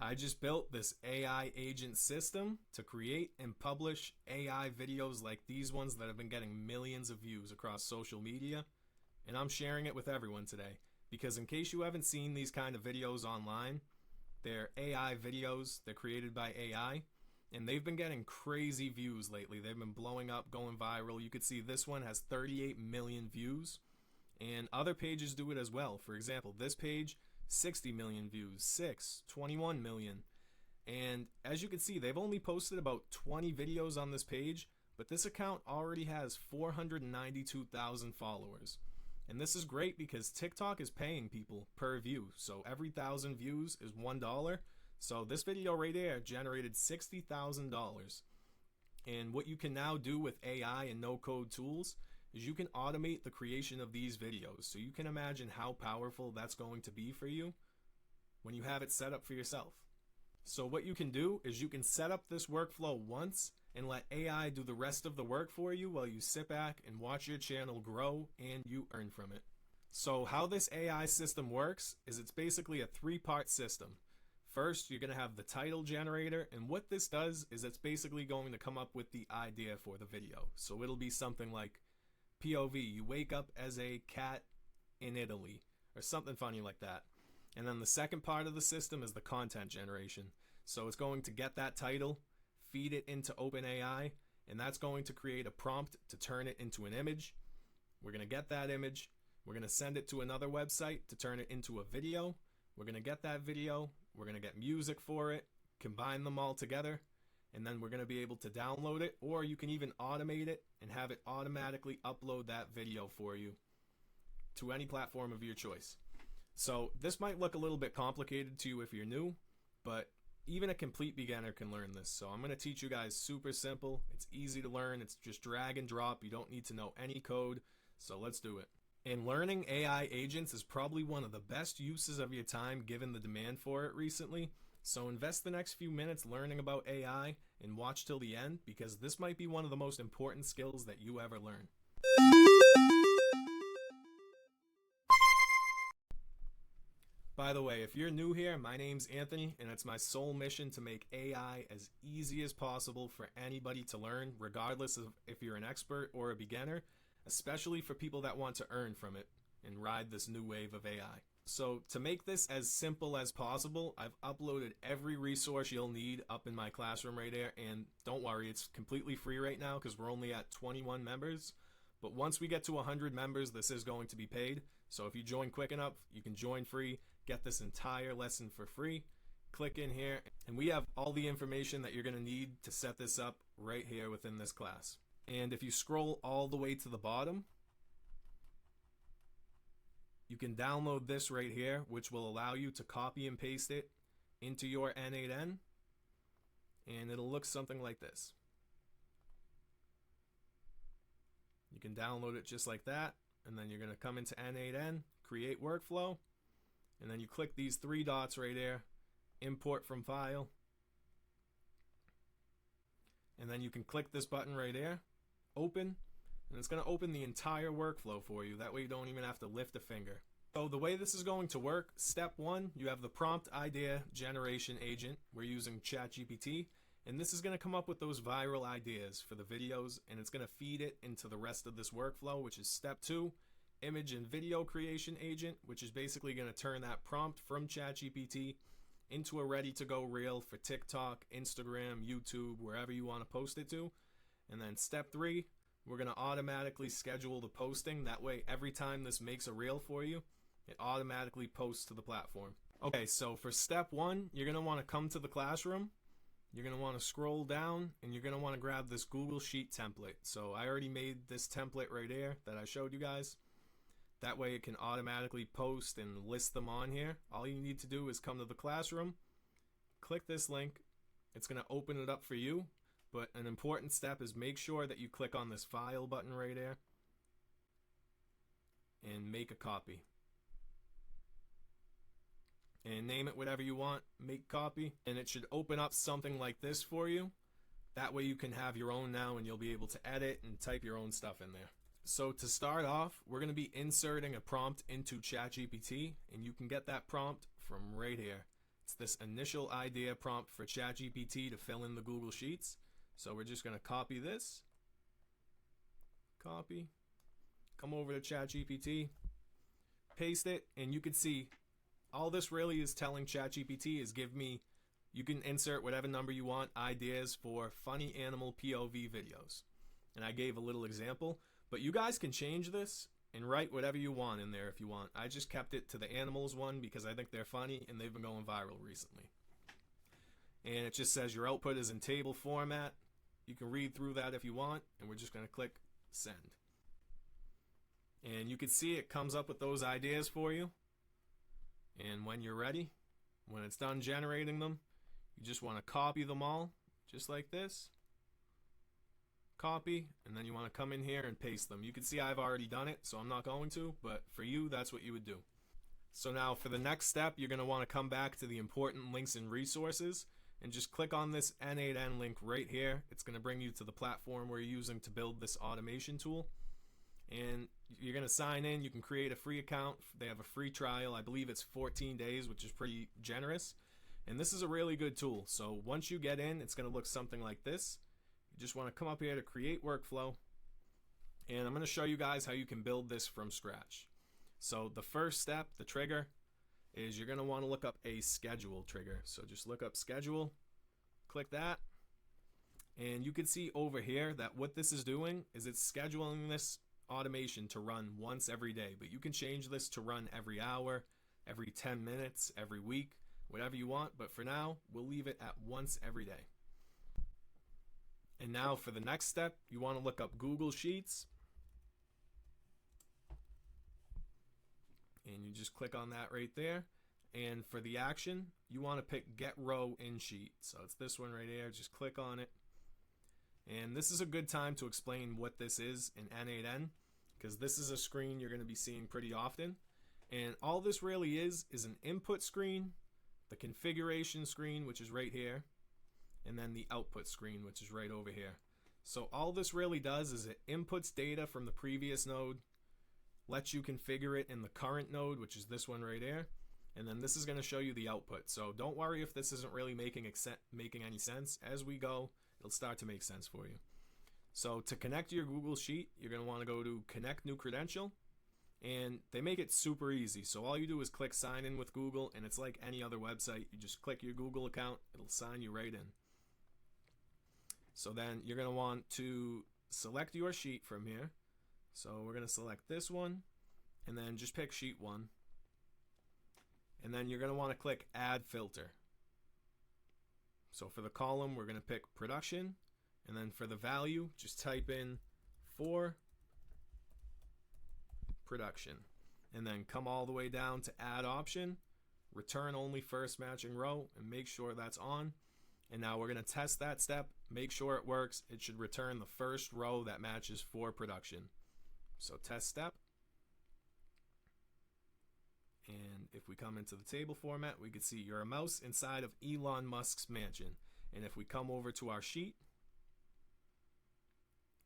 I just built this AI agent system to create and publish AI videos like these ones that have been getting millions of views across social media, and I'm sharing it with everyone today because in case you haven't seen these kind of videos online, they're AI videos, they're created by AI, and they've been getting crazy views lately. They've been blowing up, going viral. You could see this one has 38 million views, and other pages do it as well. For example, this page, 60 million views, 21 million. And as you can see, they've only posted about 20 videos on this page, but this account already has 492,000 followers. And this is great because TikTok is paying people per view. So every 1,000 views is $1. So this video right here generated $60,000. And what you can now do with AI and no-code tools is you can automate the creation of these videos. So you can imagine how powerful that's going to be for you when you have it set up for yourself. So what you can do is you can set up this workflow once and let AI do the rest of the work for you while you sit back and watch your channel grow and you earn from it. So how this AI system works is it's basically a three-part system. First, you're going to have the title generator, and what this does is it's basically going to come up with the idea for the video. So it'll be something like POV, you wake up as a cat in Italy, or something funny like that. And then the second part of the system is the content generation. So it's going to get that title, feed it into OpenAI, and that's going to create a prompt to turn it into an image. We're going to get that image, we're going to send it to another website to turn it into a video. We're going to get that video, we're going to get music for it, combine them all together, and then we're going to be able to download it, or you can even automate it and have it automatically upload that video for you to any platform of your choice. So this might look a little bit complicated to you if you're new, but even a complete beginner can learn this. So I'm going to teach you guys super simple. It's easy to learn. It's just drag and drop. You don't need to know any code. So let's do it. And learning AI agents is probably one of the best uses of your time given the demand for it recently. So invest the next few minutes learning about AI and watch till the end because this might be one of the most important skills that you ever learn. By the way, if you're new here, my name's Anthony, and it's my sole mission to make AI as easy as possible for anybody to learn, regardless of if you're an expert or a beginner, especially for people that want to earn from it and ride this new wave of AI. So to make this as simple as possible, I've uploaded every resource you'll need up in my classroom right here, and don't worry, it's completely free right now because we're only at 21 members. But once we get to 100 members, this is going to be paid. So if you join quick enough, you can join free, get this entire lesson for free. Click in here, and we have all the information that you're going to need to set this up right here within this class. And if you scroll all the way to the bottom, you can download this right here, which will allow you to copy and paste it into your n8n, and it'll look something like this. You can download it just like that, and then you're going to come into n8n, create workflow, and then you click these three dots right here, import from file, and then you can click this button right here, open, and it's going to open the entire workflow for you. That way you don't even have to lift a finger. So the way this is going to work, step one, you have the prompt idea generation agent. We're using ChatGPT, and this is going to come up with those viral ideas for the videos, and it's going to feed it into the rest of this workflow, which is step two, image and video creation agent, which is basically going to turn that prompt from ChatGPT into a ready-to-go reel for TikTok, Instagram, YouTube, wherever you want to post it to. And then step three, we're going to automatically schedule the posting. That way, every time this makes a reel for you, it automatically posts to the platform. Okay, so for step one, you're going to want to come to the classroom. You're going to want to scroll down, and you're going to want to grab this Google Sheet template. So I already made this template right here that I showed you guys. That way it can automatically post and list them on here. All you need to do is come to the classroom, click this link. It's going to open it up for you. But an important step is make sure that you click on this file button right here and make a copy. And name it whatever you want, make copy, and it should open up something like this for you. That way you can have your own now and you'll be able to edit and type your own stuff in there. So to start off, we're going to be inserting a prompt into ChatGPT, and you can get that prompt from right here. It's this initial idea prompt for ChatGPT to fill in the Google Sheets. So we're just going to copy this. Copy. Come over to ChatGPT. Paste it, and you can see all this really is telling ChatGPT is give me, you can insert whatever number you want, ideas for funny animal POV videos. And I gave a little example, but you guys can change this and write whatever you want in there if you want. I just kept it to the animals one because I think they're funny and they've been going viral recently. And it just says your output is in table format. You can read through that if you want, and we're just going to click send. And you can see it comes up with those ideas for you. And when you're ready, when it's done generating them, you just want to copy them all, just like this. Copy, and then you want to come in here and paste them. You can see I've already done it, so I'm not going to, but for you, that's what you would do. So now for the next step, you're going to want to come back to the important links and resources and just click on this n8n link right here. It's going to bring you to the platform we're using to build this automation tool. And you're going to sign in. You can create a free account. They have a free trial. I believe it's 14 days, which is pretty generous. And this is a really good tool. So once you get in, it's going to look something like this. You just want to come up here to create workflow. And I'm going to show you guys how you can build this from scratch. So the first step, the trigger, is you're going to want to look up a schedule trigger. So just look up schedule, click that. And you can see over here that what this is doing is it's scheduling this automation to run once every day, but you can change this to run every hour, every 10 minutes, every week, whatever you want. But for now, we'll leave it at once every day. And now for the next step, you want to look up Google Sheets. And you just click on that right there. And for the action, you want to pick Get Row in Sheet. So it's this one right here. Just click on it. And this is a good time to explain what this is in n8n, because this is a screen you're going to be seeing pretty often. And all this really is an input screen, the configuration screen, which is right here, and then the output screen, which is right over here. So all this really does is it inputs data from the previous node, lets you configure it in the current node, which is this one right here, and then this is going to show you the output. So don't worry if this isn't really making any sense. As we go, it'll start to make sense for you. So to connect to your Google Sheet, you're going to want to go to Connect New Credential, and they make it super easy. So all you do is click Sign In with Google, and it's like any other website. You just click your Google account, it'll sign you right in. So then you're going to want to select your sheet from here. So we're going to select this one, and then just pick Sheet 1. And then you're going to want to click Add Filter. So for the column, we're going to pick Production, and then for the value, just type in for production. And then come all the way down to Add Option, Return Only First Matching Row, and make sure that's on. And now we're going to test that step, make sure it works. It should return the first row that matches for production. So test step. And if we come into the table format, we can see you're a mouse inside of Elon Musk's mansion. And if we come over to our sheet,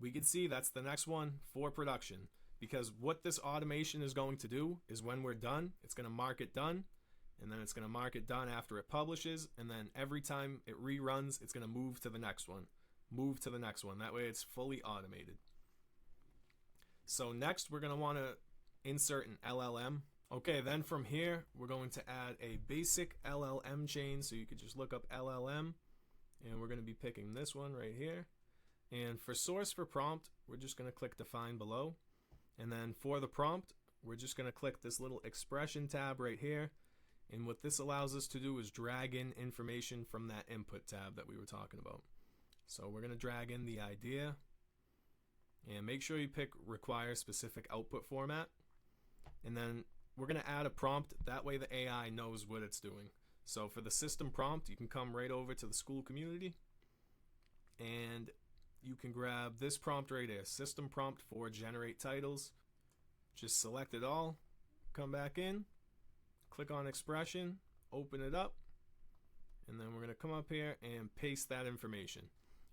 we can see that's the next one for production. Because what this automation is going to do is when we're done, it's going to mark it done. And then it's going to mark it done after it publishes, and then every time it reruns, it's going to move to the next one. Move to the next one. That way it's fully automated. So next, we're going to want to insert an LLM. Okay, then from here, we're going to add a basic LLM chain. So you could just look up LLM, and we're going to be picking this one right here. And for source for prompt, we're just going to click Define below. And then for the prompt, we're just going to click this little expression tab right here. And what this allows us to do is drag in information from that input tab that we were talking about. So we're going to drag in the idea, and make sure you pick require specific output format. And then we're going to add a prompt. That way the AI knows what it's doing. So for the system prompt, you can come right over to the school community, and you can grab this prompt right here, system prompt for generate titles. Just select it all, come back in, click on expression, open it up, and then we're going to come up here and paste that information.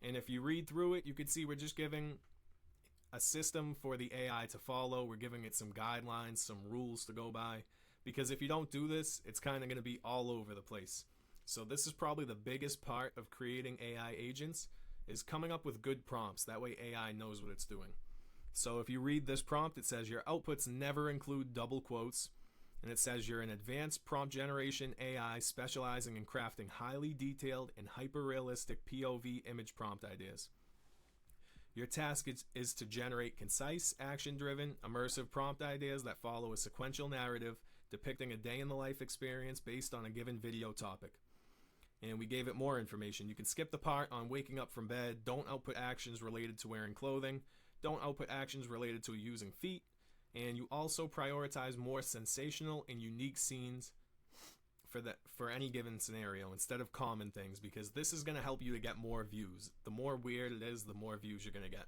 And if you read through it, you can see we're just giving a system for the AI to follow. We're giving it some guidelines, some rules to go by, because if you don't do this, it's kind of going to be all over the place. So this is probably the biggest part of creating AI agents, is coming up with good prompts. That way AI knows what it's doing. So if you read this prompt, it says your outputs never include double quotes, and it says you're an advanced prompt generation AI specializing in crafting highly detailed and hyper-realistic POV image prompt ideas. Your task is to generate concise, action-driven, immersive prompt ideas that follow a sequential narrative depicting a day-in-the-life experience based on a given video topic. And we gave it more information. You can skip the part on waking up from bed, don't output actions related to wearing clothing, don't output actions related to using feet, and you also prioritize more sensational and unique scenes for any given scenario instead of common things, because this is going to help you to get more views. The more weird it is, the more views you're going to get.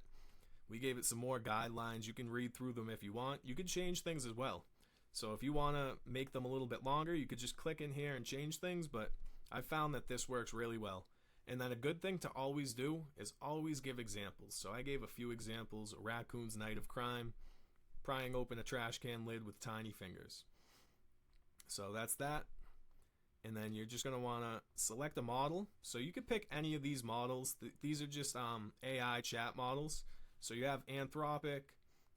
We gave it some more guidelines. You can read through them if you want. You can change things as well. So if you want to make them a little bit longer, you could just click in here and change things, but I found that this works really well. And then a good thing to always do is always give examples. So I gave a few examples: a raccoon's night of crime, prying open a trash can lid with tiny fingers. So that's that. And then you're just going to want to select a model. So you could pick any of these models. These are just AI chat models. So you have Anthropic,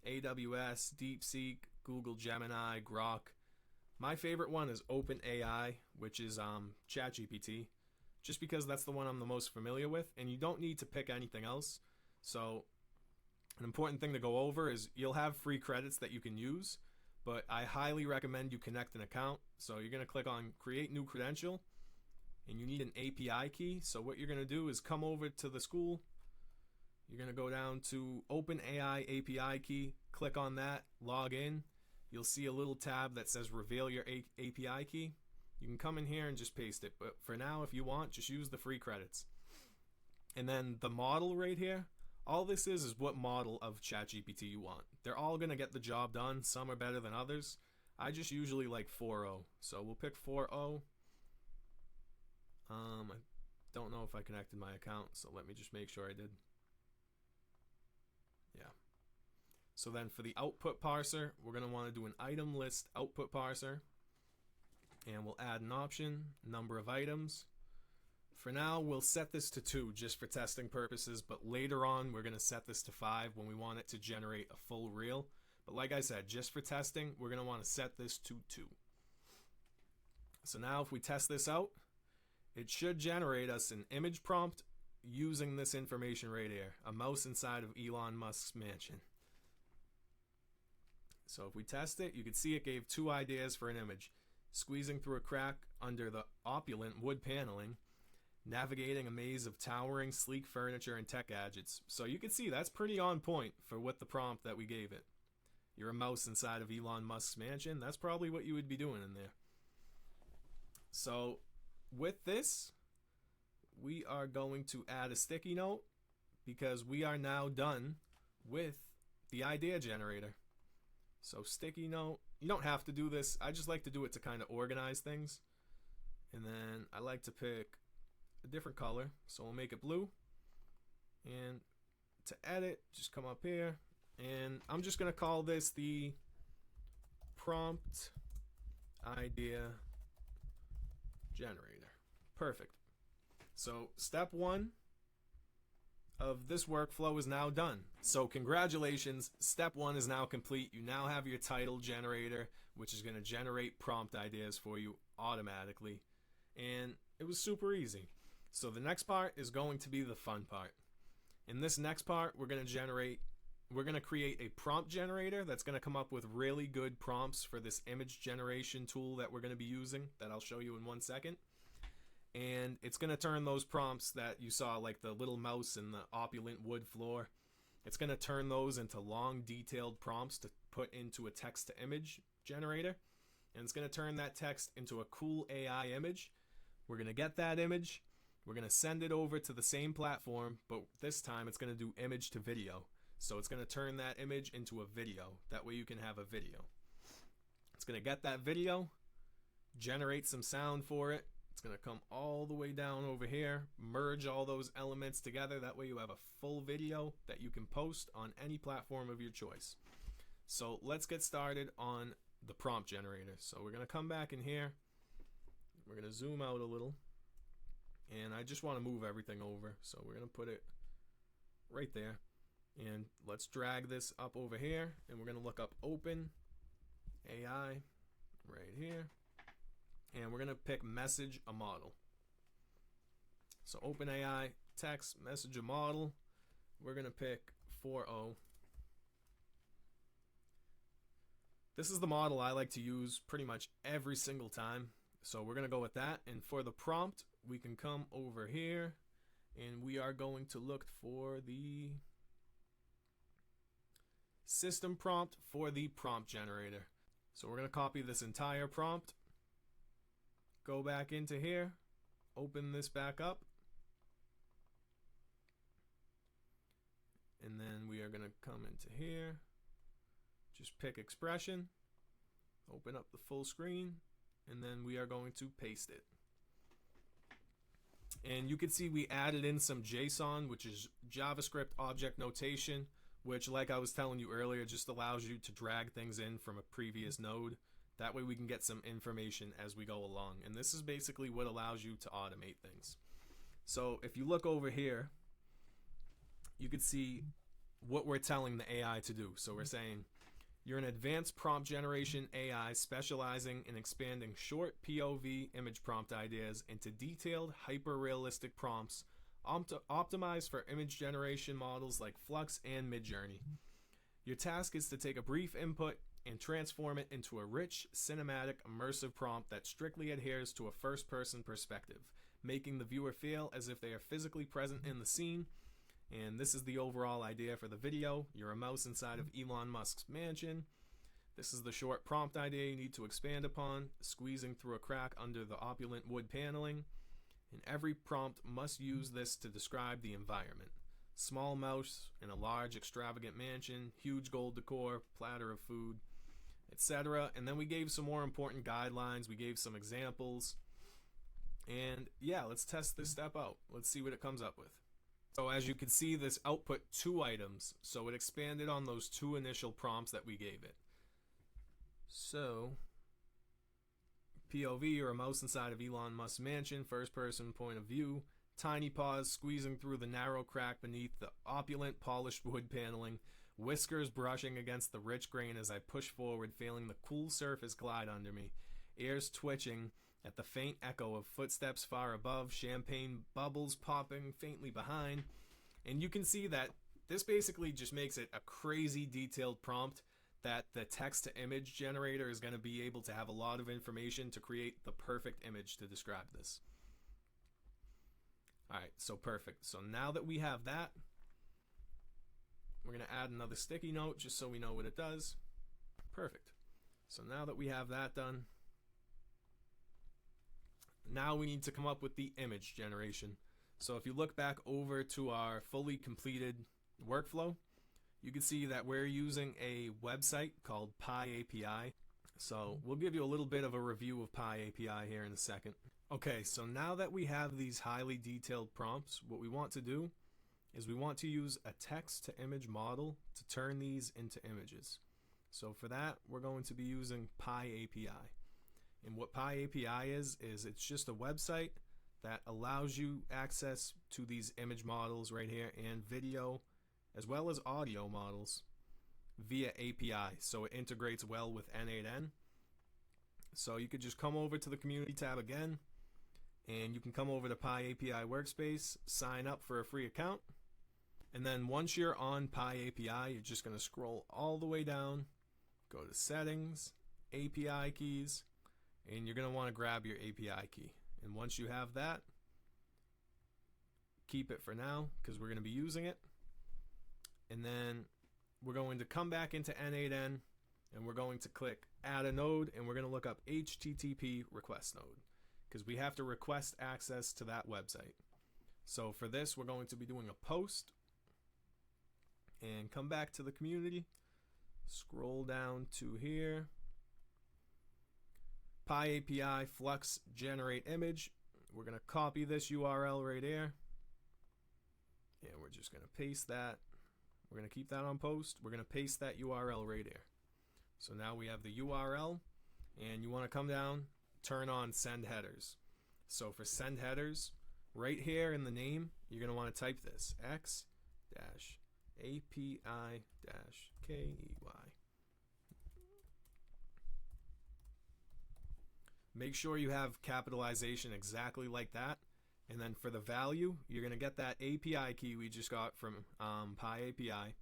AWS, DeepSeek, Google Gemini, Grok. My favorite one is OpenAI, which is ChatGPT, just because that's the one I'm the most familiar with, and you don't need to pick anything else. So an important thing to go over is you'll have free credits that you can use, but I highly recommend you connect an account. So you're going to click on Create New Credential, and you need an API key. So what you're going to do is come over to the school. You're going to go down to OpenAI API key, click on that, log in. You'll see a little tab that says Reveal Your API key. You can come in here and just paste it, but for now, if you want, just use the free credits. And then the model right here, all this is what model of ChatGPT you want. They're all going to get the job done. Some are better than others. I just usually like 4.0, so we'll pick 4.0. I don't know if I connected my account, so let me just make sure I did. Yeah. So then for the output parser, we're going to want to do an item list output parser. And we'll add an option, number of items. For now, we'll set this to 2 just for testing purposes, but later on, we're going to set this to 5 when we want it to generate a full reel. But like I said, just for testing, we're going to want to set this to 2. So now if we test this out, it should generate us an image prompt using this information right here, a mouse inside of Elon Musk's mansion. So if we test it, you can see it gave 2 ideas for an image: squeezing through a crack under the opulent wood paneling, navigating a maze of towering, sleek furniture and tech gadgets. So you can see that's pretty on point for what the prompt that we gave it. You're a mouse inside of Elon Musk's mansion. That's probably what you would be doing in there. So with this, we are going to add a sticky note because we are now done with the idea generator. So sticky note, you don't have to do this. I just like to do it to kind of organize things. And then I like to pick a different color. So we'll make it blue. And to edit, just come up here. And I'm just going to call this the prompt idea generator. Perfect. So step 1 of this workflow is now done. So congratulations, step 1 is now complete. You now have your title generator, which is going to generate prompt ideas for you automatically. And it was super easy. So the next part is going to be the fun part. In this next part, we're going to create a prompt generator that's going to come up with really good prompts for this image generation tool that we're going to be using, that I'll show you in 1 second. And it's going to turn those prompts that you saw, like the little mouse and the opulent wood floor, it's going to turn those into long, detailed prompts to put into a text-to-image generator. And it's going to turn that text into a cool AI image. We're going to get that image. We're going to send it over to the same platform, but this time it's going to do image to video. So it's going to turn that image into a video. That way you can have a video. It's going to get that video, generate some sound for it. It's going to come all the way down over here, merge all those elements together. That way you have a full video that you can post on any platform of your choice. So let's get started on the prompt generator. So we're going to come back in here. We're going to zoom out a little. I just want to move everything over, so we're going to put it right there. And let's drag this up over here, and we're going to look up Open AI right here, and we're going to pick message a model. So OpenAI text message a model, we're going to pick 4.0. This is the model I like to use pretty much every single time, so we're going to go with that. And for the prompt, we can come over here, and we are going to look for the system prompt for the prompt generator. So we're going to copy this entire prompt, go back into here, open this back up, and then we are going to come into here, just pick expression, open up the full screen, and then we are going to paste it. And you can see we added in some JSON, which is JavaScript object notation, which, like I was telling you earlier, just allows you to drag things in from a previous node. That way we can get some information as we go along. And this is basically what allows you to automate things. So if you look over here, you can see what we're telling the AI to do. So we're saying, you're an advanced prompt generation AI specializing in expanding short POV image prompt ideas into detailed, hyper-realistic prompts optimized for image generation models like Flux and Midjourney. Your task is to take a brief input and transform it into a rich, cinematic, immersive prompt that strictly adheres to a first-person perspective, making the viewer feel as if they are physically present in the scene. And this is the overall idea for the video. You're a mouse inside of Elon Musk's mansion. This is the short prompt idea you need to expand upon, squeezing through a crack under the opulent wood paneling. And every prompt must use this to describe the environment. Small mouse in a large, extravagant mansion, huge gold decor, platter of food, etc. And then we gave some more important guidelines. We gave some examples. And yeah, let's test this step out. Let's see what it comes up with. So as you can see, this output 2 items. So it expanded on those 2 initial prompts that we gave it. So POV, or a mouse inside of Elon Musk's mansion, first person point of view, tiny paws squeezing through the narrow crack beneath the opulent polished wood paneling, whiskers brushing against the rich grain as I push forward, feeling the cool surface glide under me, ears twitching at the faint echo of footsteps far above, champagne bubbles popping faintly behind. And you can see that this basically just makes it a crazy detailed prompt that the text to image generator is going to be able to have a lot of information to create the perfect image to describe this. Alright, so perfect. So now that we have that, we're going to add another sticky note just so we know what it does. Perfect. So now that we have that done, now we need to come up with the image generation. So if you look back over to our fully completed workflow, you can see that we're using a website called PyAPI. So we'll give you a little bit of a review of PyAPI here in a second. Okay, so now that we have these highly detailed prompts, what we want to do is we want to use a text to image model to turn these into images. So for that, we're going to be using PyAPI. And what PyAPI is it's just a website that allows you access to these image models right here and video as well as audio models via API. So it integrates well with n8n. So you could just come over to the community tab again, and you can come over to PyAPI workspace, sign up for a free account, and then once you're on PyAPI, you're just going to scroll all the way down, go to settings, API keys, and you're going to want to grab your API key. And once you have that, keep it for now because we're going to be using it. And then we're going to come back into n8n, and we're going to click add a node, and we're going to look up HTTP request node because we have to request access to that website. So for this, we're going to be doing a post, and come back to the community, scroll down to here, PyAPI Flux generate image. We're going to copy this URL right here, and we're just going to paste that. We're going to keep that on post. We're going to paste that URL right here. So now we have the URL, and you want to come down, turn on send headers. So for send headers, Right here in the name, you're going to want to type this, X-API-KEY. Make sure you have capitalization exactly like that. And then for the value, you're going to get that API key we just got from PyAPI.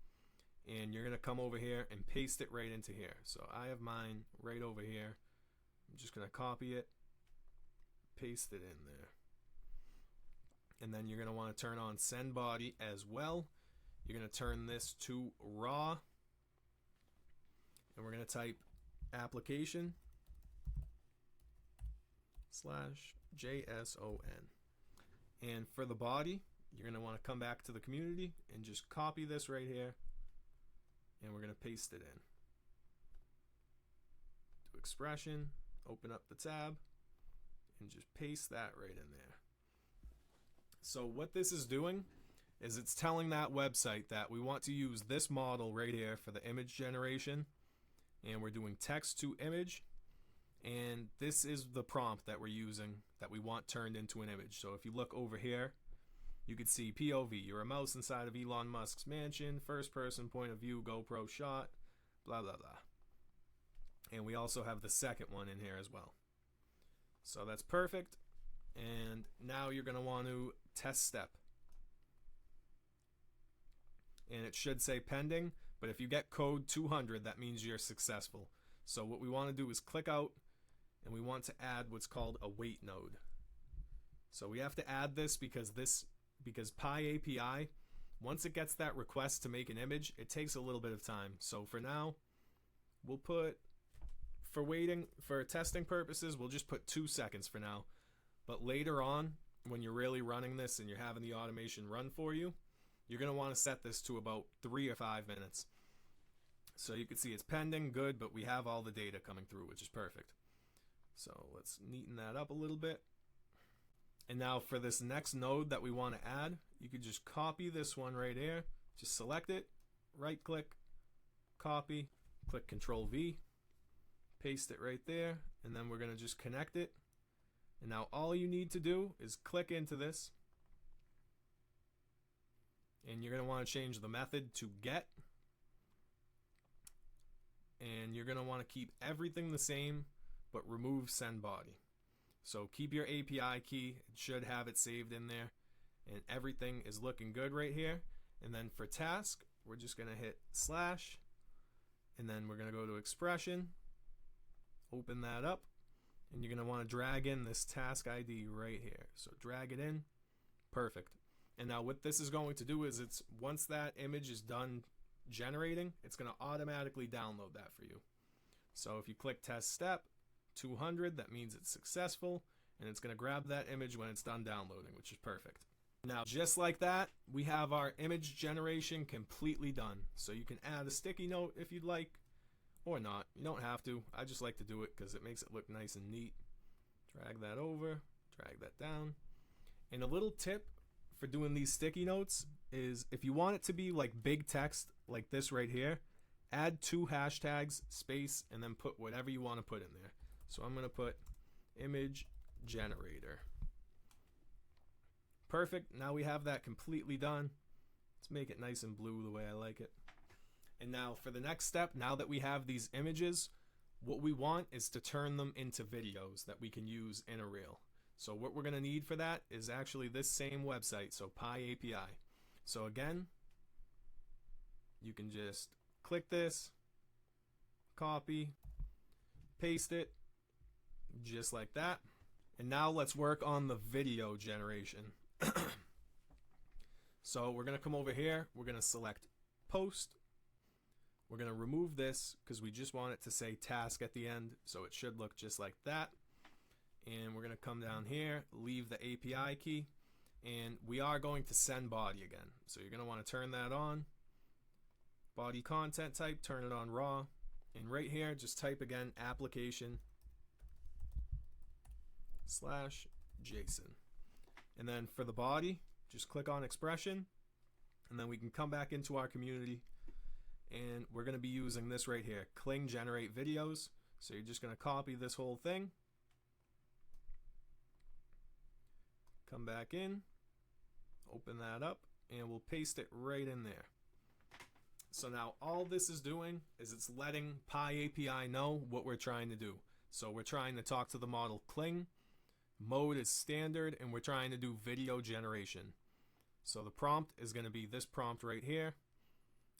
And you're going to come over here and paste it right into here. So I have mine right over here. I'm just going to copy it, paste it in there. And then you're going to want to turn on send body as well. You're going to turn this to raw. And we're going to type application /JSON. And for the body, you're going to want to come back to the community and just copy this right here. And we're going to paste it in. Do expression, open up the tab, and just paste that right in there. So what this is doing is it's telling that website that we want to use this model right here for the image generation. And we're doing text to image. And this is the prompt that we're using that we want turned into an image. So if you look over here, you could see POV. You're a mouse inside of Elon Musk's mansion, first person point of view, GoPro shot, blah, blah, blah. And we also have the second one in here as well. So that's perfect. And now you're going to want to test step. And it should say pending, but if you get code 200, that means you're successful. So what we want to do is click out, and we want to add what's called a wait node. So we have to add this because PyAPI, once it gets that request to make an image, it takes a little bit of time. So for now, we'll put, for testing purposes, we'll just put 2 seconds for now. But later on, when you're really running this and you're having the automation run for you, you're going to want to set this to about 3 or 5 minutes. So you can see it's pending, good, but we have all the data coming through, which is perfect. So let's neaten that up a little bit. And now for this next node that we want to add, you could just copy this one right here. Just select it, right click, copy, click Control V, paste it right there, and then we're going to just connect it. And now all you need to do is click into this. And you're going to want to change the method to get. And you're going to want to keep everything the same, but remove send body. So keep your API key. It should have it saved in there. And everything is looking good right here. And then for task, we're just going to hit slash. And then we're going to go to expression. Open that up. And you're going to want to drag in this task ID right here. So drag it in. Perfect. And now what this is going to do is it's once that image is done generating, it's going to automatically download that for you. So if you click test step 200, that means it's successful, and it's going to grab that image when it's done downloading, which is perfect. Now just like that, we have our image generation completely done. So you can add a sticky note if you'd like, or not. You don't have to. I just like to do it because it makes it look nice and neat. Drag that over, drag that down. And a little tip for doing these sticky notes is if you want it to be like big text like this right here, add 2 hashtags, space, and then put whatever you want to put in there. So I'm going to put image generator. Perfect. Now we have that completely done. Let's make it nice and blue the way I like it. And now for the next step, now that we have these images, what we want is to turn them into videos that we can use in a reel. So what we're going to need for that is actually this same website, so PyAPI. So again, you can just click this, copy, paste it, just like that. And now let's work on the video generation. So we're going to come over here, we're going to select post. We're going to remove this because we just want it to say task at the end, so it should look just like that. And we're going to come down here, leave the API key, and we are going to send body again. So you're going to want to turn that on. Body content type, turn it on raw. And right here, just type again application /JSON. And then for the body, just click on expression, and then we can come back into our community, and we're going to be using this right here, Kling generate videos. So you're just going to copy this whole thing, Come back in, open that up, and we'll paste it right in there. So now all this is doing is it's letting PyAPI know what we're trying to do. So we're trying to talk to the model Kling, mode is standard, and we're trying to do video generation. So the prompt is going to be this prompt right here,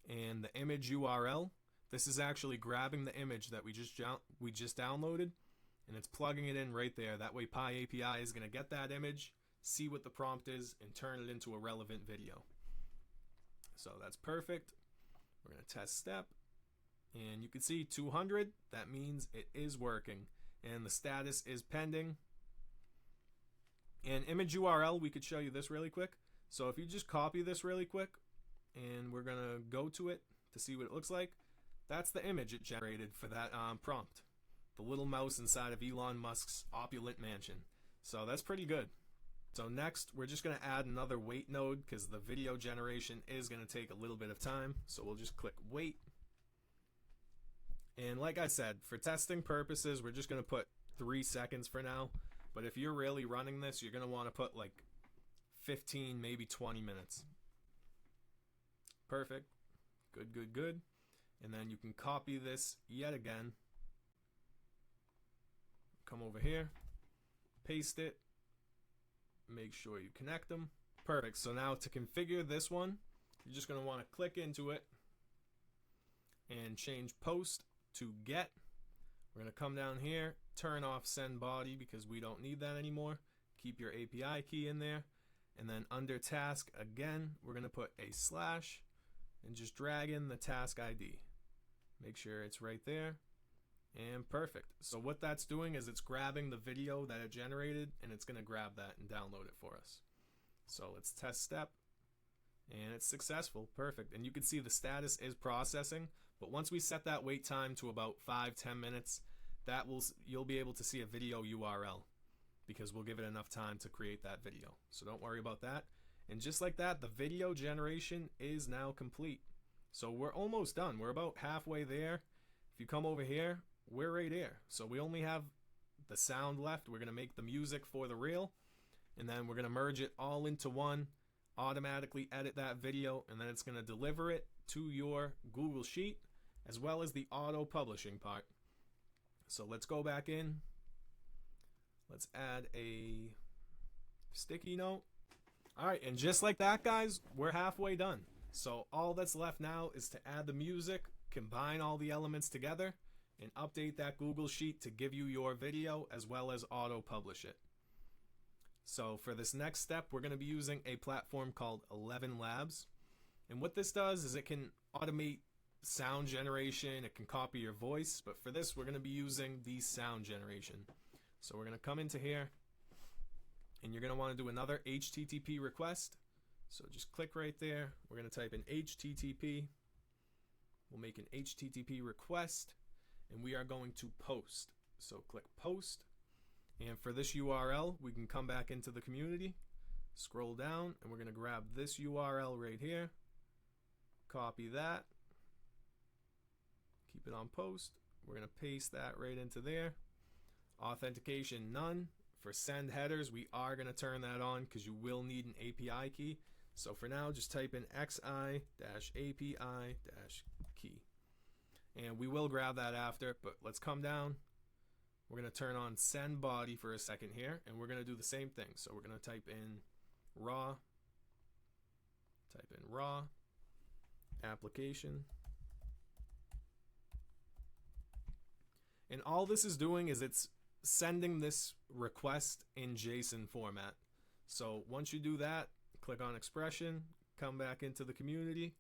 and the image URL, this is actually grabbing the image that we just downloaded, and it's plugging it in right there. That way PyAPI is going to get that image, see what the prompt is, and turn it into a relevant video. So that's perfect. We're going to test step, and you can see 200. That means it is working, and the status is pending. And image URL, we could show you this really quick. So if you just copy this really quick, and we're going to go to it to see what it looks like, that's the image it generated for that prompt. The little mouse inside of Elon Musk's opulent mansion. So that's pretty good. So next, we're just going to add another wait node because the video generation is going to take a little bit of time. So we'll just click wait. And like I said, for testing purposes, we're just going to put 3 seconds for now. But if you're really running this, you're going to want to put like 15, maybe 20 minutes. Perfect. Good, good, good. And then you can copy this yet again. Come over here, paste it, make sure you connect them. Perfect. So now to configure this one, you're just going to want to click into it and change post to get. We're going to come down here, turn off send body because we don't need that anymore. Keep your API key in there. And then under task, again, we're going to put a slash and just drag in the task ID. Make sure it's right there. And perfect. So what that's doing is it's grabbing the video that it generated, and it's going to grab that and download it for us. So let's test step, and it's successful. Perfect. And you can see the status is processing, but once we set that wait time to about 5-10 minutes, you'll be able to see a video URL because we'll give it enough time to create that video. So don't worry about that. And just like that, the video generation is now complete. So we're almost done. We're about halfway there. If you come over here, we're right here. So we only have the sound left. We're going to make the music for the reel, and then we're going to merge it all into one, automatically edit that video, and then it's going to deliver it to your Google Sheet as well as the auto publishing part. So let's go back in. Let's add a sticky note. All right, and just like that, guys, we're halfway done. So all that's left now is to add the music, combine all the elements together, and update that Google Sheet to give you your video as well as auto publish it. So for this next step, we're going to be using a platform called n8n Labs. And what this does is it can automate sound generation, it can copy your voice, but for this we're going to be using the sound generation. So we're going to come into here, and you're going to want to do another HTTP request. So just click right there. We're going to type in HTTP. We'll make an HTTP request, and we are going to post. So click post. And for this URL, we can come back into the community, scroll down, and we're going to grab this URL right here, copy that, keep it on post. We're going to paste that right into there. Authentication none. For send headers, we are going to turn that on because you will need an API key. So for now, just type in xi-api-key. And we will grab that after, but let's come down. We're going to turn on send body for a second here, and we're going to do the same thing. So we're going to type in raw, application. And all this is doing is it's sending this request in JSON format. So once you do that, click on expression, come back into the community,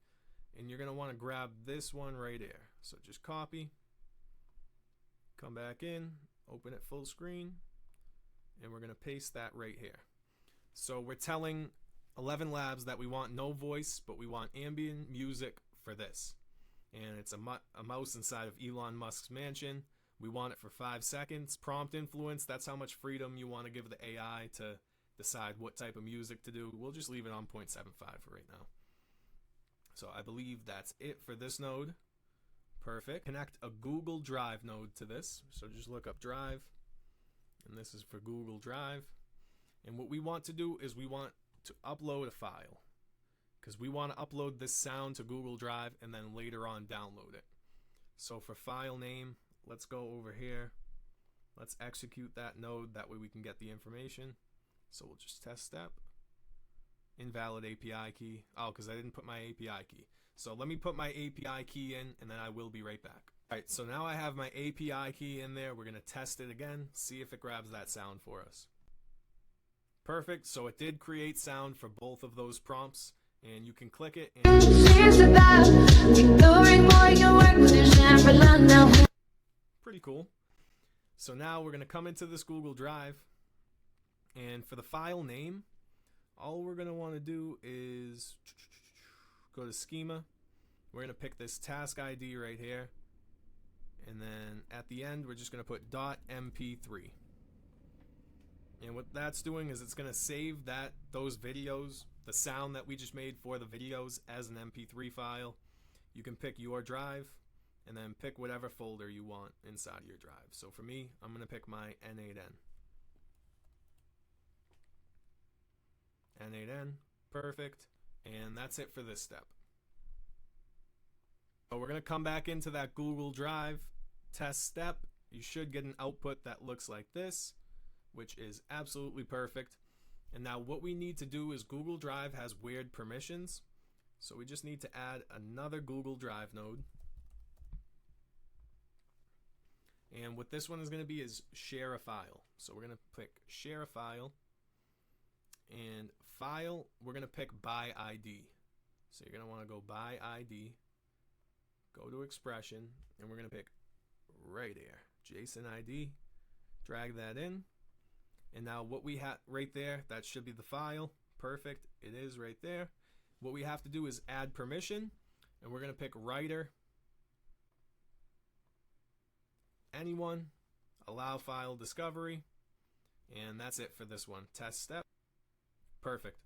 and you're going to want to grab this one right here. So just copy, come back in, open it full screen, and we're going to paste that right here. So we're telling n8n Labs that we want no voice, but we want ambient music for this. And it's a mouse inside of Elon Musk's mansion. We want it for 5 seconds. Prompt influence, that's how much freedom you want to give the AI to decide what type of music to do. We'll just leave it on 0.75 for right now. So I believe that's it for this node. Perfect. Connect a Google Drive node to this. So just look up Drive, and this is for Google Drive. And what we want to do is we want to upload a file, because we want to upload this sound to Google Drive and then later on download it. So for file name, let's go over here. Let's execute that node. That way we can get the information. So we'll just test step. Invalid API key. Oh, because I didn't put my API key. So let me put my API key in and then I will be right back. Alright, so now I have my API key in there. We're going to test it again, see if it grabs that sound for us. Perfect. So it did create sound for both of those prompts, and you can click it. And pretty cool. So now we're going to come into this Google Drive, and for the file name, all we're going to want to do is go to schema. We're going to pick this task ID right here, and then at the end we're just going to put .mp3. And what that's doing is it's going to save those videos, the sound that we just made for the videos, as an MP3 file. You can pick your drive and then pick whatever folder you want inside of your drive. So for me, I'm going to pick my n8n. n8n, perfect. And that's it for this step. So we're going to come back into that Google Drive test step. You should get an output that looks like this, which is absolutely perfect. And now what we need to do is Google Drive has weird permissions. So we just need to add another Google Drive node. And what this one is going to be is share a file. So we're going to pick share a file, and file, we're going to pick by ID. So you're going to want to go by ID, go to expression, and we're going to pick right here, JSON ID, drag that in. And now what we have right there, that should be the file. Perfect, it is right there. What we have to do is add permission, and we're going to pick writer, anyone, allow file discovery, and that's it for this one. Test step. Perfect,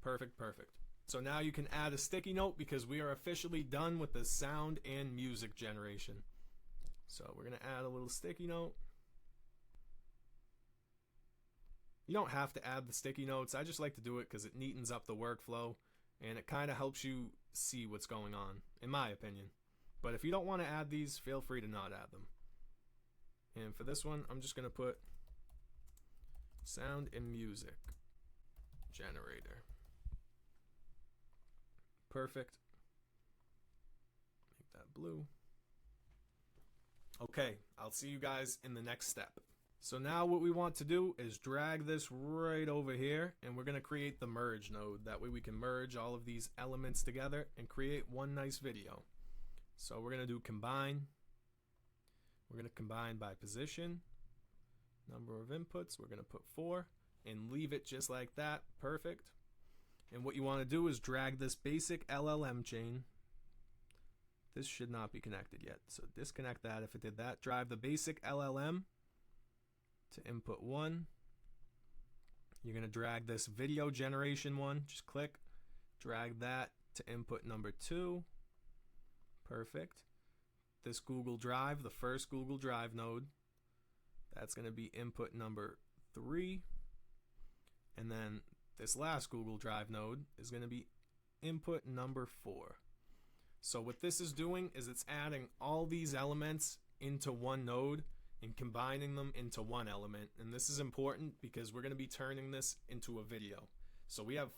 perfect, perfect. So now you can add a sticky note because we are officially done with the sound and music generation. So we're going to add a little sticky note. You don't have to add the sticky notes. I just like to do it because it neatens up the workflow and it kind of helps you see what's going on, in my opinion. But if you don't want to add these, feel free to not add them. And for this one, I'm just going to put sound and music generator. Perfect. Make that blue. Okay, I'll see you guys in the next step. So now what we want to do is drag this right over here, and we're going to create the merge node. That way we can merge all of these elements together and create one nice video. So we're going to do combine. We're going to combine by position, number of inputs, we're going to put 4 and leave it just like that. Perfect. And what you want to do is drag this basic LLM chain. This should not be connected yet, so disconnect that if it did that. Drive the basic LLM to input 1. You're going to drag this video generation one, just click, drag that to input number 2. Perfect. This Google Drive, the first Google Drive node, that's going to be input number 3. And then this last Google Drive node is going to be input number 4. So what this is doing is it's adding all these elements into one node and combining them into one element. And this is important because we're going to be turning this into a video. So we have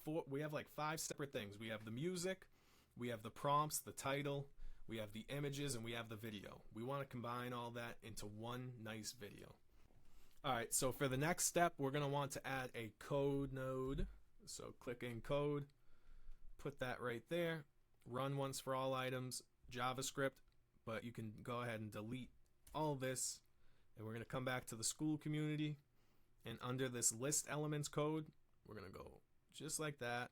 like 5 separate things. We have the music, we have the prompts, the title, we have the images, and we have the video. We want to combine all that into one nice video. Alright, so for the next step, we're going to want to add a code node. So click in code, put that right there, run once for all items, JavaScript, but you can go ahead and delete all this. And we're going to come back to the school community, and under this list elements code, we're going to go just like that,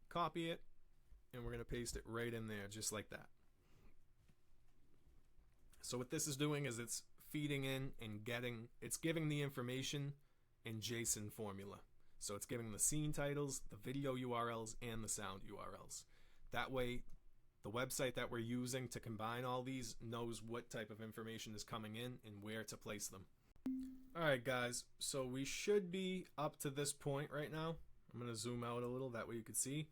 copy it, and we're going to paste it right in there just like that. So what this is doing is it's feeding in and it's giving the information in JSON formula. So it's giving the scene titles, the video URLs, and the sound URLs. That way the website that we're using to combine all these knows what type of information is coming in and where to place them. Alright guys, so we should be up to this point right now. I'm going to zoom out a little, that way you can see.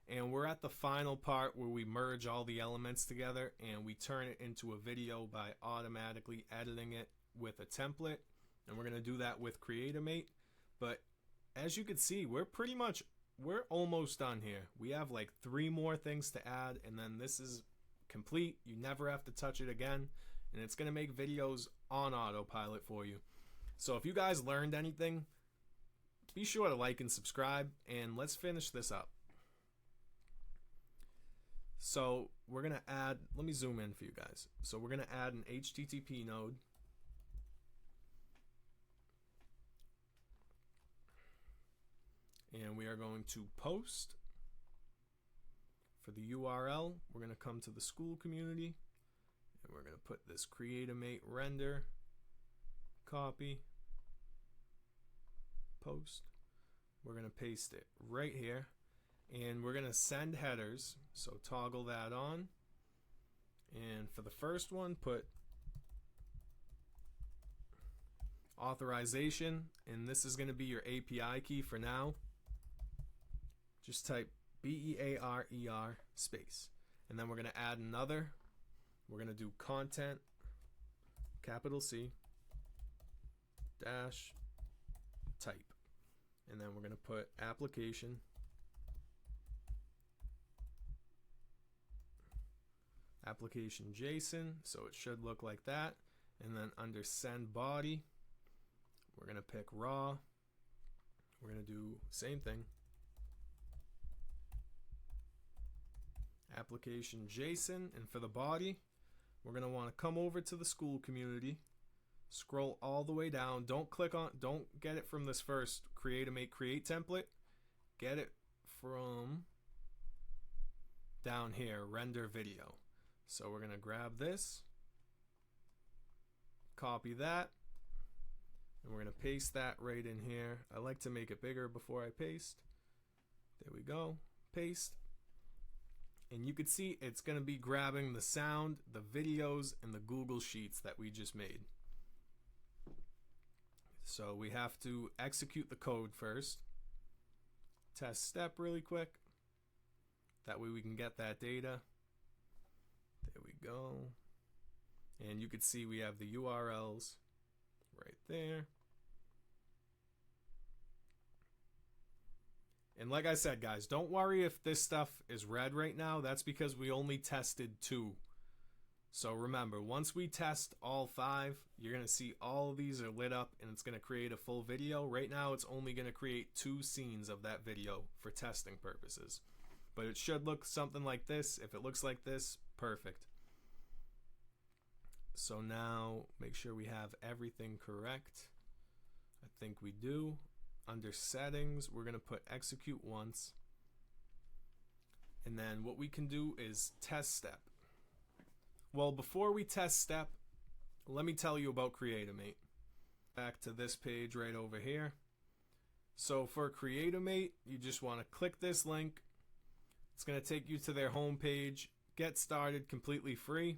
And we're at the final part where we merge all the elements together and we turn it into a video by automatically editing it with a template. And we're going to do that with Creatomate. But as you can see, we're almost done here. We have like 3 more things to add, and then this is complete. You never have to touch it again, and it's going to make videos on autopilot for you. So if you guys learned anything, be sure to like and subscribe, and let's finish this up. So we're going to add, let me zoom in for you guys. So we're going to add an HTTP node. And we are going to post. For the URL, we're going to come to the school community, and we're going to put this Creatomate render, copy, post. We're going to paste it right here, and we're going to send headers, so toggle that on. And for the first one, put authorization, and this is going to be your API key for now. Just type BEARER space, and then we're going to add another. We're going to do content, capital C, dash, type, and then we're going to put application, application JSON, so it should look like that. And then under send body, we're going to pick raw. We're going to do same thing, application JSON, and for the body, we're going to want to come over to the school community, scroll all the way down. Don't get it from this first Creatomate create template. Get it from down here, render video. So we're going to grab this, copy that, and we're going to paste that right in here. I like to make it bigger before I paste. There we go, paste. And you can see it's going to be grabbing the sound, the videos, and the Google Sheets that we just made. So we have to execute the code first. Test step really quick. That way we can get that data. There we go. And you can see we have the URLs right there. And like I said, guys, don't worry if this stuff is red right now. That's because we only tested 2. So remember, once we test all 5, you're going to see all of these are lit up, and it's going to create a full video. Right now, it's only going to create 2 scenes of that video for testing purposes. But it should look something like this. If it looks like this, perfect. So now, make sure we have everything correct. I think we do. Under settings, we're going to put execute once. And then what we can do is test step. Well, before we test step, let me tell you about Creatomate. Back to this page right over here. So for Creatomate, you just want to click this link. It's going to take you to their home page. Get started completely free.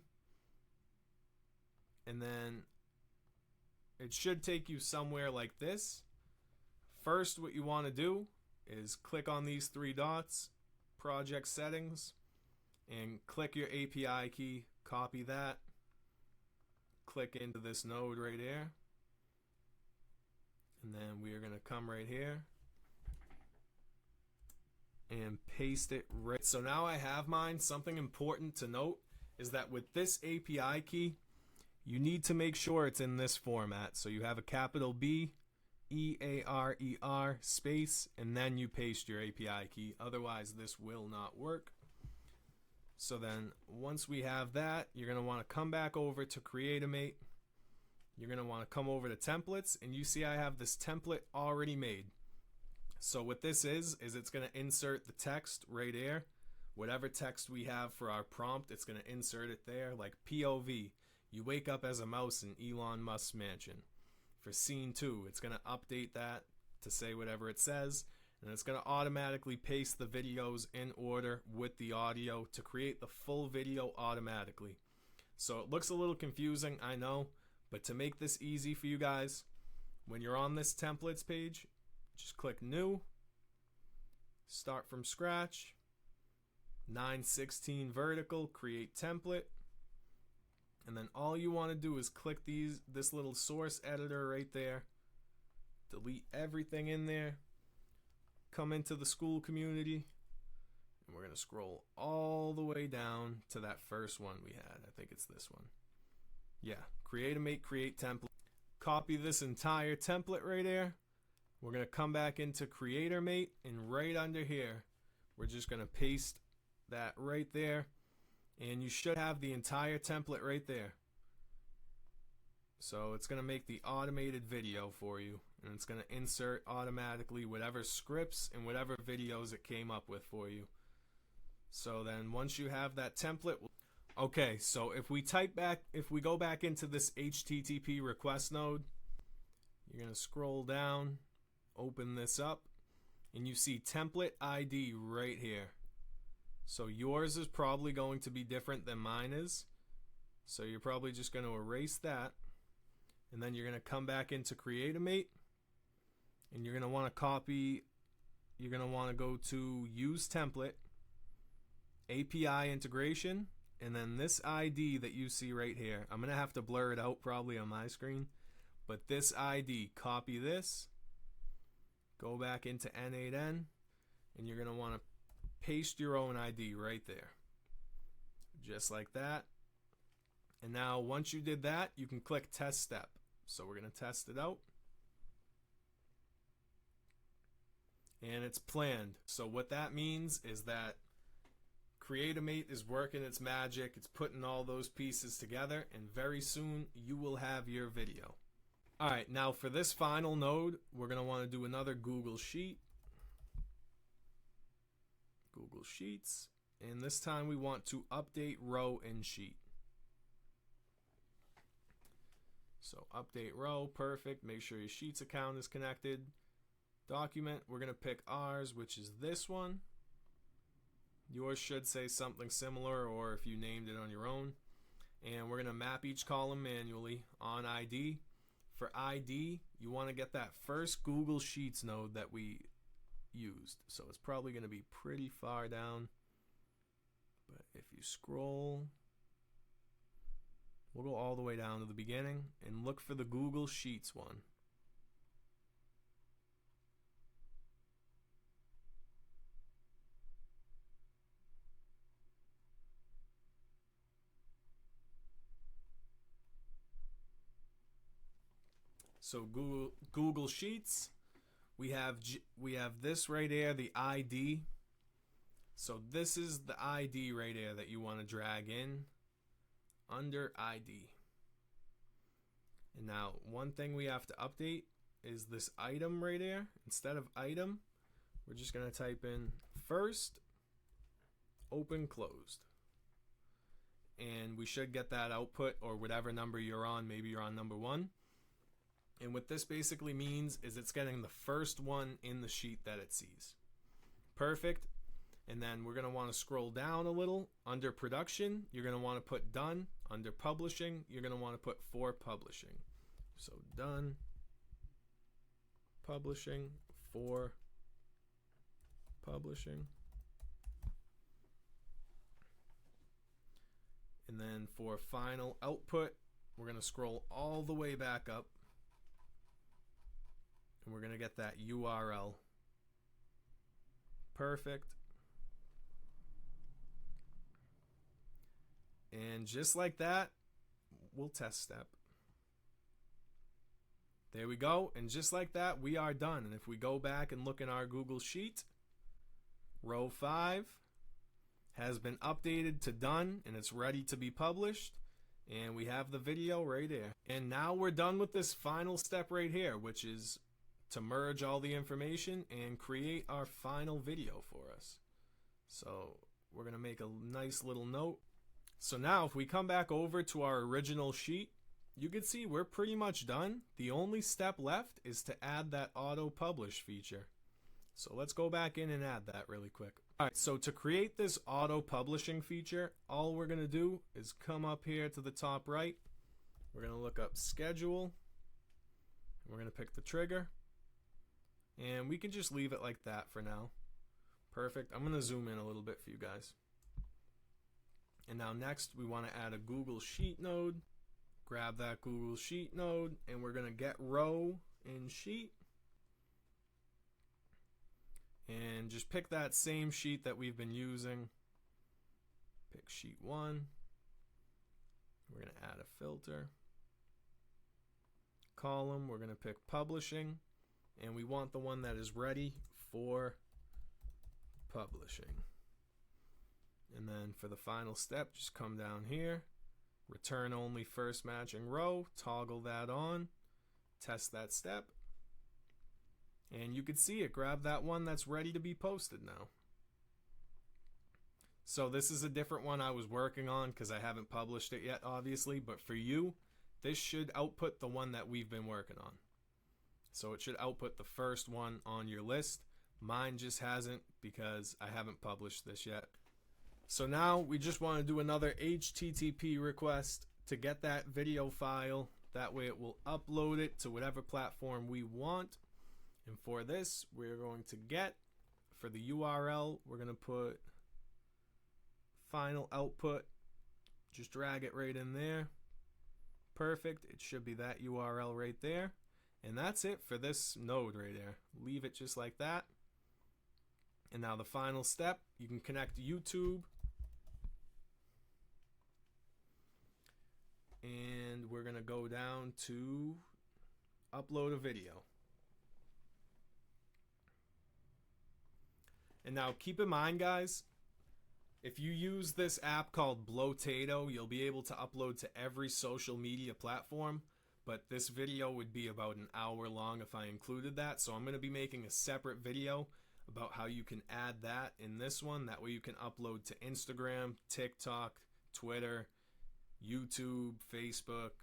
And then it should take you somewhere like this. First, what you want to do is click on these 3 dots, project settings, and click your API key, copy that, click into this node right here, and then we are going to come right here and paste it right. So now I have mine. Something important to note is that with this API key, you need to make sure it's in this format. So you have a capital B, EARER space, and then you paste your API key. Otherwise, this will not work. So then once we have that, you're going to want to come back over to Creatomate. You're going to want to come over to templates, and you see I have this template already made. So what this is it's going to insert the text right here. Whatever text we have for our prompt, it's going to insert it there, like POV. You wake up as a mouse in Elon Musk's mansion. For scene 2, it's going to update that to say whatever it says, and it's going to automatically paste the videos in order with the audio to create the full video automatically. So it looks a little confusing, I know, but to make this easy for you guys, When you're on this templates page, just click new, start from scratch, 916 vertical, create template, and then all you want to do is click this little source editor right there, delete everything in there, come into the school community, and we're going to scroll all the way down to that first one we had. I think it's this one. Yeah, create a mate, create template. Copy this entire template right there. We're going to come back into creator mate, and right under here we're just going to paste that right there, and you should have the entire template right there. So it's going to make the automated video for you, and it's going to insert automatically whatever scripts and whatever videos it came up with for you. So then once you have that template, okay, so if we go back into this HTTP request node, you're going to scroll down, open this up, and you see template ID right here. So yours is probably going to be different than mine is. So you're probably just going to erase that, and then you're going to come back into create a mate, and you're going to want to copy, you're going to want to go to use template, API integration, and then this ID that you see right here. I'm going to have to blur it out probably on my screen, but this ID, copy this, go back into n8n, and you're going to want to paste your own ID right there, just like that. And now once you did that, you can click test step. So we're going to test it out, and it's planned. So what that means is that create a mate is working its magic. It's putting all those pieces together, and very soon you will have your video. Alright, now for this final node, we're going to want to do another Google Sheet. Google Sheets, and this time we want to update row in sheet. So update row, perfect. Make sure your Sheets account is connected. Document, we're going to pick ours, which is this one. Yours should say something similar, or if you named it on your own. And we're going to map each column manually on ID. For ID, you want to get that first Google Sheets node that we used. So it's probably going to be pretty far down. But if you scroll, we'll go all the way down to the beginning and look for the Google Sheets one. So Google Sheets, we have this right here, the ID. So this is the ID right here that you want to drag in under ID. And now one thing we have to update is this item right here. Instead of item, we're just going to type in first, open, closed. And we should get that output, or whatever number you're on. Maybe you're on number 1. And what this basically means is it's getting the first one in the sheet that it sees. Perfect. And then we're going to want to scroll down a little. Under production, you're going to want to put done. Under publishing, you're going to want to put for publishing. So done, publishing, for publishing. And then for final output, we're going to scroll all the way back up. And we're going to get that URL. Perfect. And just like that, we'll test step. There we go. And just like that, we are done. And if we go back and look in our Google Sheet, row 5 has been updated to done, and it's ready to be published. And we have the video right there. And now we're done with this final step right here, which is to merge all the information and create our final video for us. So we're going to make a nice little note. So now if we come back over to our original sheet, you can see we're pretty much done. The only step left is to add that auto publish feature. So let's go back in and add that really quick. Alright, so to create this auto publishing feature, all we're going to do is come up here to the top right. We're going to look up schedule. We're going to pick the trigger, and we can just leave it like that for now. Perfect. I'm going to zoom in a little bit for you guys. And now next we want to add a Google Sheet node. Grab that Google Sheet node, and we're going to get row in Sheet. And just pick that same sheet that we've been using. Pick sheet 1. We're going to add a filter. Column, we're going to pick publishing, and we want the one that is ready for publishing. And then for the final step, just come down here, return only first matching row, toggle that on, test that step, and you can see it grab that one that's ready to be posted now. So this is a different one I was working on because I haven't published it yet, obviously, but for you, this should output the one that we've been working on. So it should output the first one on your list. Mine just hasn't because I haven't published this yet. So now we just want to do another HTTP request to get that video file. That way it will upload it to whatever platform we want. And for this, we're going to get, for the URL, we're going to put final output. Just drag it right in there. Perfect. It should be that URL right there. And that's it for this node right there. Leave it just like that. And now the final step, you can connect YouTube. And we're going to go down to upload a video. And now keep in mind, guys, if you use this app called Blotato, you'll be able to upload to every social media platform. But this video would be about an hour long if I included that. So I'm going to be making a separate video about how you can add that in this one. That way you can upload to Instagram, TikTok, Twitter, YouTube, Facebook,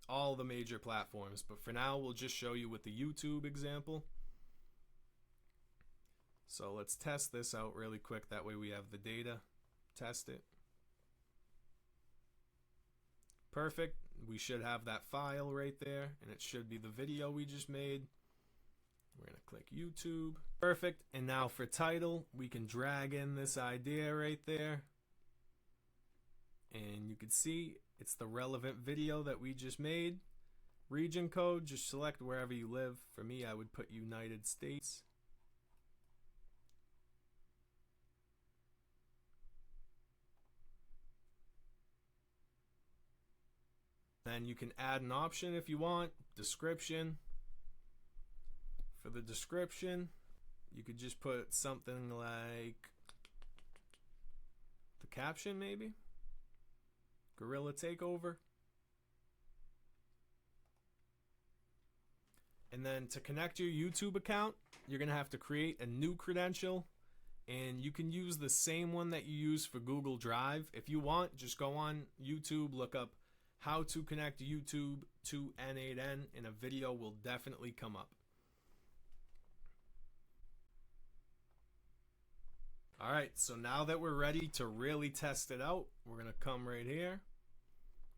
all the major platforms. But for now, we'll just show you with the YouTube example. So let's test this out really quick. That way we have the data. Test it. Perfect. We should have that file right there, and it should be the video we just made. We're going to click YouTube. Perfect. And now for title, we can drag in this idea right there. And you can see it's the relevant video that we just made. Region code, just select wherever you live. For me, I would put United States. Then you can add an option if you want. Description. For the description, you could just put something like the caption maybe. Guerrilla takeover. And then to connect your YouTube account, you're going to have to create a new credential. And you can use the same one that you use for Google Drive. If you want, just go on YouTube, look up how to connect YouTube to n8n, and a video will definitely come up. Alright, so now that we're ready to really test it out, we're going to come right here.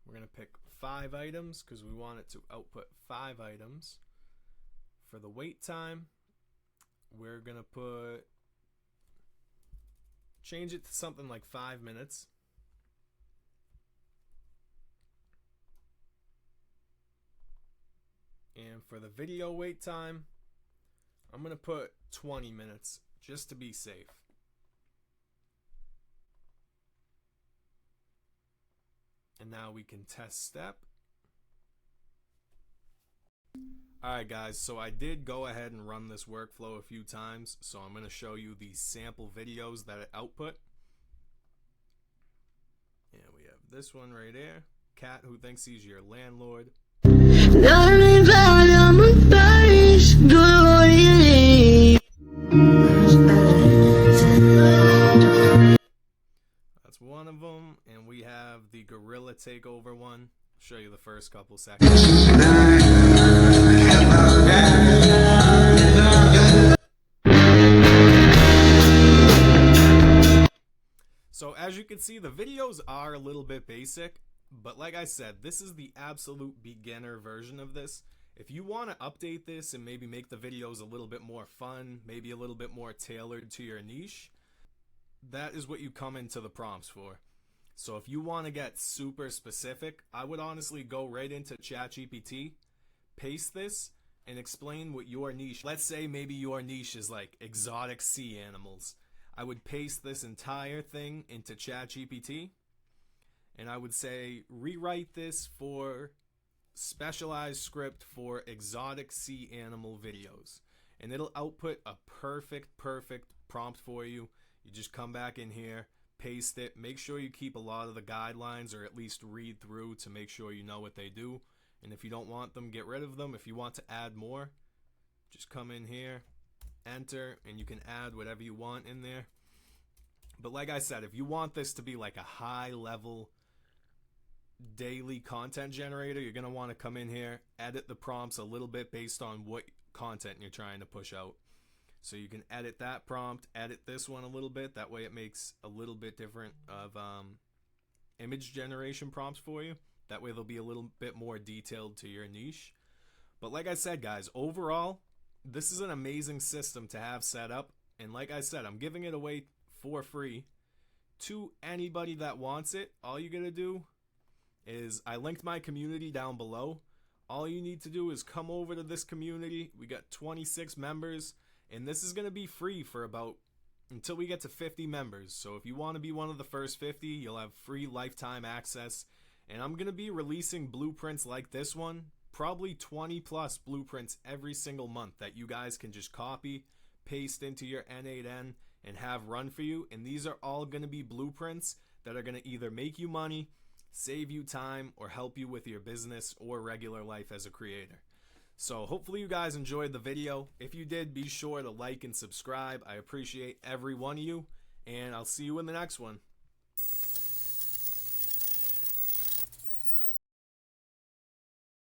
We're going to pick 5 items because we want it to output 5 items. For the wait time, we're going to change it to something like 5 minutes. And for the video wait time, I'm going to put 20 minutes just to be safe. And now we can test step. Alright guys, so I did go ahead and run this workflow a few times, so I'm going to show you these sample videos that it output. And we have this one right here. Cat who thinks he's your landlord. That's one of them, and we have the Guerrilla Takeover one. I'll show you the first couple seconds. So as you can see, the videos are a little bit basic, but like I said, this is the absolute beginner version of this. If you want to update this and maybe make the videos a little bit more fun, maybe a little bit more tailored to your niche, that is what you come into the prompts for. So if you want to get super specific, I would honestly go right into ChatGPT, paste this, and explain what your niche. Let's say maybe your niche is like exotic sea animals. I would paste this entire thing into ChatGPT, and I would say rewrite this for specialized script for exotic sea animal videos, and it'll output a perfect prompt for you. You just come back in here, paste it, make sure you keep a lot of the guidelines, or at least read through to make sure you know what they do. And if you don't want them, get rid of them. If you want to add more, just come in here, enter, and you can add whatever you want in there. But like I said, if you want this to be like a high level daily content generator, you're going to want to come in here, edit the prompts a little bit based on what content you're trying to push out. So you can edit that prompt, edit this one a little bit. That way it makes a little bit different of image generation prompts for you. That way they'll be a little bit more detailed to your niche. But like I said, guys, overall, this is an amazing system to have set up. And like I said, I'm giving it away for free to anybody that wants it. All you got to do is I linked my community down below. All you need to do is come over to this community. We got 26 members, and this is going to be free for about until we get to 50 members. So if you want to be one of the first 50, you'll have free lifetime access. And I'm going to be releasing blueprints like this one, probably 20 plus blueprints every single month that you guys can just copy, paste into your n8n, and have run for you. And these are all going to be blueprints that are going to either make you money, save you time, or help you with your business or regular life as a creator. So hopefully you guys enjoyed the video. If you did, be sure to like and subscribe. I appreciate every one of you, and I'll see you in the next one.